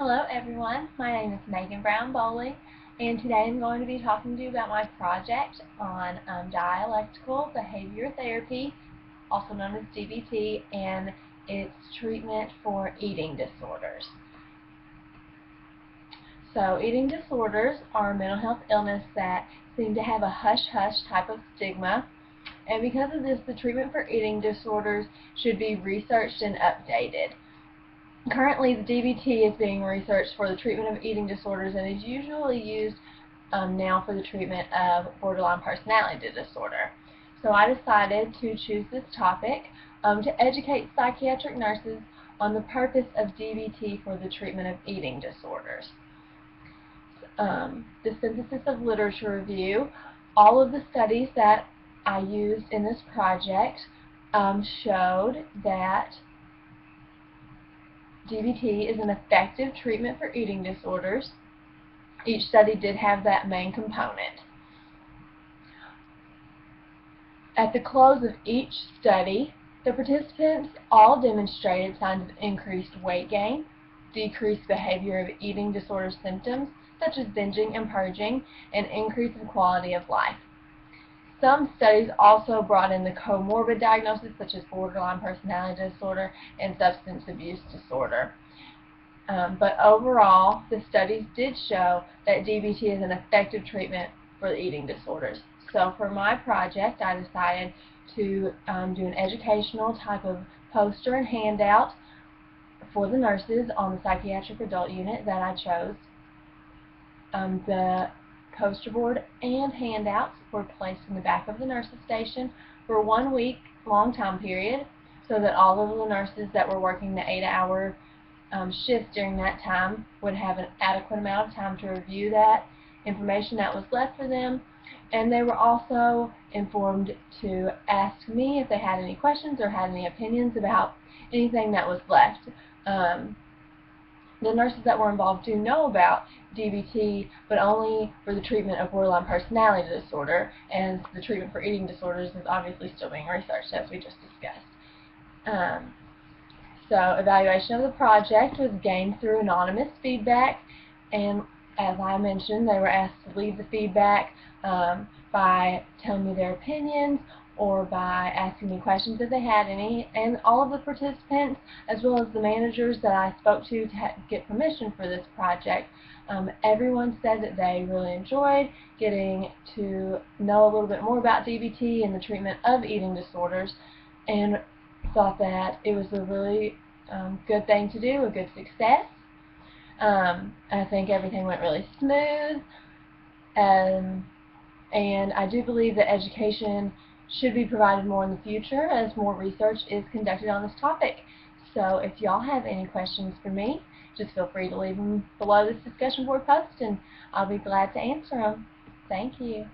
Hello everyone, my name is Megan Brown Bowley, and today I'm going to be talking to you about my project on dialectical behavior therapy, also known as DBT, and its treatment for eating disorders. So eating disorders are a mental health illness that seem to have a hush-hush type of stigma, and because of this, the treatment for eating disorders should be researched and updated. Currently, the DBT is being researched for the treatment of eating disorders and is usually used now for the treatment of borderline personality disorder. So I decided to choose this topic to educate psychiatric nurses on the purpose of DBT for the treatment of eating disorders. The synthesis of literature review, all of the studies that I used in this project showed that DBT is an effective treatment for eating disorders. Each study did have that main component. At the close of each study, the participants all demonstrated signs of increased weight gain, decreased behavior of eating disorder symptoms such as binging and purging, and increase in quality of life. Some studies also brought in the comorbid diagnosis such as borderline personality disorder and substance abuse disorder. But overall, the studies did show that DBT is an effective treatment for the eating disorders. So for my project, I decided to do an educational type of poster and handout for the nurses on the psychiatric adult unit that I chose. The poster board and handouts were placed in the back of the nurses station for 1 week long time period so that all of the nurses that were working the 8-hour shifts during that time would have an adequate amount of time to review that information that was left for them, and they were also informed to ask me if they had any questions or had any opinions about anything that was left. The nurses that were involved do know about DBT, but only for the treatment of borderline personality disorder, and the treatment for eating disorders is obviously still being researched, as we just discussed. So evaluation of the project was gained through anonymous feedback, and as I mentioned, they were asked to leave the feedback by telling me their opinions or by asking me questions if they had any, and all of the participants, as well as the managers that I spoke to get permission for this project, everyone said that they really enjoyed getting to know a little bit more about DBT and the treatment of eating disorders, and thought that it was a really good thing to do, a good success. I think everything went really smooth, and I do believe that education should be provided more in the future as more research is conducted on this topic. So if y'all have any questions for me, just feel free to leave them below this discussion board post and I'll be glad to answer them. Thank you.